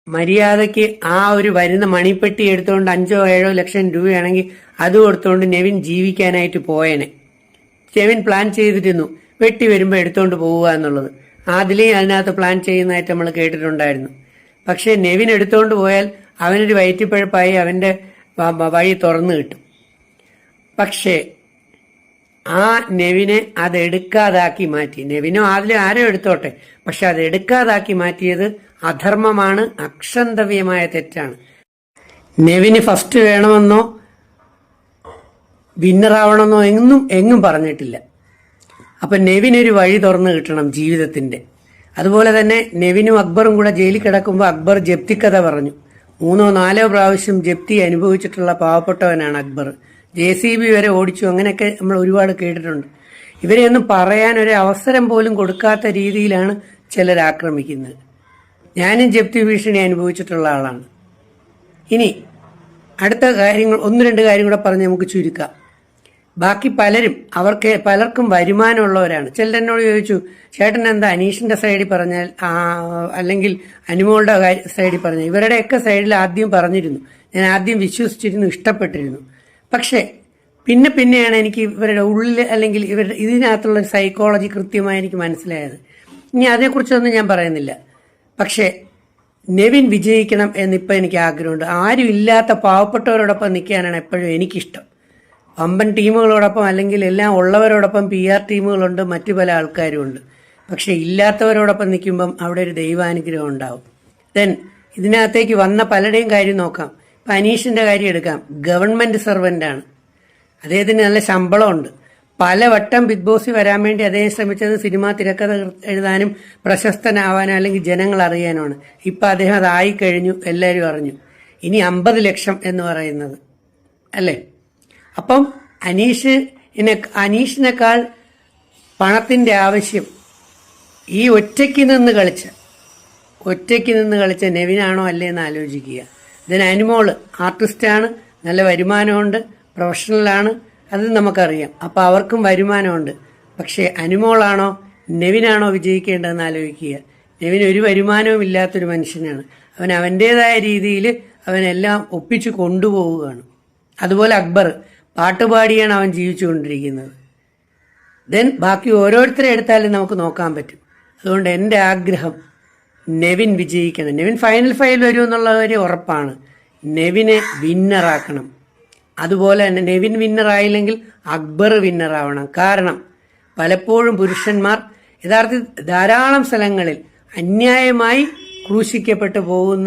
മര്യാദയ്ക്ക് ആ ഒരു വരുന്ന മണിപ്പെട്ടി എടുത്തുകൊണ്ട് 5-7 ലക്ഷം രൂപയാണെങ്കിൽ അത് കൊടുത്തുകൊണ്ട് നെവിൻ ജീവിക്കാനായിട്ട് പോയേനെ. നെവിൻ പ്ലാൻ ചെയ്തിരുന്നു വെട്ടി വരുമ്പോൾ എടുത്തുകൊണ്ട് പോവുക എന്നുള്ളത്. അതിലെയും അതിനകത്ത് പ്ലാൻ ചെയ്യുന്നതായിട്ട് നമ്മൾ കേട്ടിട്ടുണ്ടായിരുന്നു. പക്ഷേ നെവിൻ എടുത്തുകൊണ്ട് പോയാൽ അവനൊരു വയറ്റിപ്പഴപ്പായി അവൻ്റെ വഴി തുറന്നു കിട്ടും. പക്ഷേ ആ നെവിനെ അതെടുക്കാതാക്കി മാറ്റി. നെവിനോ അതിലെ ആരോ എടുത്തോട്ടെ, പക്ഷെ അത് എടുക്കാതാക്കി മാറ്റിയത് അധർമ്മമാണ്, അക്ഷന്തവ്യമായ തെറ്റാണ്. നെവിന് ഫസ്റ്റ് വേണമെന്നോ വിന്നറാവണമെന്നോ എങ്ങും പറഞ്ഞിട്ടില്ല. അപ്പൊ നെവിനൊരു വഴി തുറന്നു കിട്ടണം ജീവിതത്തിന്റെ. അതുപോലെ തന്നെ നെവിനും അക്ബറും കൂടെ ജയിലിൽ കിടക്കുമ്പോൾ അക്ബർ ജപ്തിക്കഥ പറഞ്ഞു. 3-4 പ്രാവശ്യം ജപ്തി അനുഭവിച്ചിട്ടുള്ള പാവപ്പെട്ടവനാണ് അക്ബർ. JCB വരെ ഓടിച്ചു, അങ്ങനെയൊക്കെ നമ്മൾ ഒരുപാട് കേട്ടിട്ടുണ്ട്. ഇവരെയൊന്നും പറയാൻ ഒരു അവസരം പോലും കൊടുക്കാത്ത രീതിയിലാണ് ചിലർ ആക്രമിക്കുന്നത്. ഞാനും ജപ്തി ഭീഷണി അനുഭവിച്ചിട്ടുള്ള ആളാണ്. ഇനി അടുത്ത കാര്യങ്ങൾ 1-2 കാര്യം കൂടെ പറഞ്ഞ് നമുക്ക് ചുരുക്കാം. ബാക്കി പലർക്കും വരുമാനമുള്ളവരാണ്. ചിലരെന്നോട് ചോദിച്ചു, ചേട്ടൻ എന്താ അനീഷിന്റെ സൈഡിൽ പറഞ്ഞാൽ അല്ലെങ്കിൽ അനുമോളുടെ സൈഡിൽ പറഞ്ഞാൽ? ഇവരുടെയൊക്കെ സൈഡിൽ ആദ്യം പറഞ്ഞിരുന്നു, ഞാൻ ആദ്യം വിശ്വസിച്ചിരുന്നു, ഇഷ്ടപ്പെട്ടിരുന്നു. പക്ഷേ പിന്നെയാണ് എനിക്ക് ഇവരുടെ ഉള്ളിൽ അല്ലെങ്കിൽ ഇവരുടെ ഇതിനകത്തുള്ള സൈക്കോളജി കൃത്യമായി എനിക്ക് മനസ്സിലായത്. ഇനി അതിനെക്കുറിച്ചൊന്നും ഞാൻ പറയുന്നില്ല. പക്ഷേ നെവിൻ വിജയിക്കണം എന്നിപ്പോൾ എനിക്ക് ആഗ്രഹമുണ്ട്. ആരും ഇല്ലാത്ത പാവപ്പെട്ടവരോടൊപ്പം നിൽക്കാനാണ് എപ്പോഴും എനിക്കിഷ്ടം. വമ്പൻ ടീമുകളോടൊപ്പം അല്ലെങ്കിൽ എല്ലാം ഉള്ളവരോടൊപ്പം PR ടീമുകളുണ്ട്, മറ്റു പല ആൾക്കാരും ഉണ്ട്. പക്ഷെ ഇല്ലാത്തവരോടൊപ്പം നിൽക്കുമ്പം അവിടെ ഒരു ദൈവാനുഗ്രഹം ഉണ്ടാവും. ദെൻ ഇതിനകത്തേക്ക് വന്ന പലരുടെയും കാര്യം നോക്കാം. ഇപ്പം അനീഷിന്റെ കാര്യം എടുക്കാം. ഗവൺമെന്റ് സർവന്റ് ആണ്, അദ്ദേഹത്തിന് നല്ല ശമ്പളമുണ്ട്. പലവട്ടം ബിഗ് ബോസിൽ വരാൻ വേണ്ടി അദ്ദേഹം ശ്രമിച്ചത് സിനിമ തിരക്കഥ എഴുതാനും പ്രശസ്തനാവാനും അല്ലെങ്കിൽ ജനങ്ങൾ അറിയാനുമാണ്. ഇപ്പം അദ്ദേഹം അതായി കഴിഞ്ഞു, എല്ലാവരും അറിഞ്ഞു. ഇനി 50 ലക്ഷം എന്ന് പറയുന്നത് അല്ലേ? അപ്പം അനീഷിനേക്കാൾ പണത്തിന്റെ ആവശ്യം ഈ ഒറ്റയ്ക്ക് നിന്ന് കളിച്ച നെവിനാണോ അല്ലേ എന്ന് ആലോചിക്കുക. ഇതിന് അനുമോള് ആർട്ടിസ്റ്റാണ്, നല്ല വരുമാനമുണ്ട്, പ്രൊഫഷണലാണ്, അത് നമുക്കറിയാം. അപ്പം അവർക്കും വരുമാനമുണ്ട്. പക്ഷേ അനുമോളാണോ നെവിനാണോ വിജയിക്കേണ്ടതെന്ന് ആലോചിക്കുക. നെവിൻ ഒരു വരുമാനവും ഇല്ലാത്തൊരു മനുഷ്യനാണ്. അവൻ അവൻ്റെതായ രീതിയിൽ അവനെല്ലാം ഒപ്പിച്ചു കൊണ്ടുപോവുകയാണ്. അതുപോലെ അക്ബർ പാട്ടുപാടിയാണ് അവൻ ജീവിച്ചുകൊണ്ടിരിക്കുന്നത്. ദെൻ ബാക്കി ഓരോരുത്തരെ എടുത്താലും നമുക്ക് നോക്കാൻ പറ്റും. അതുകൊണ്ട് എൻ്റെ ആഗ്രഹം നെവിൻ വിജയിക്കണം. നെവിൻ ഫൈനൽ 5 വരും എന്നുള്ള കാര്യം ഉറപ്പാണ്. നെവിനെ വിന്നറാക്കണം. അതുപോലെ തന്നെ നെവിൻ വിന്നറായില്ലെങ്കിൽ അക്ബർ വിന്നറാവണം. കാരണം പലപ്പോഴും പുരുഷന്മാർ യഥാർത്ഥത്തിൽ ധാരാളം സ്ഥലങ്ങളിൽ അന്യായമായി ക്രൂശിക്കപ്പെട്ടു പോകുന്ന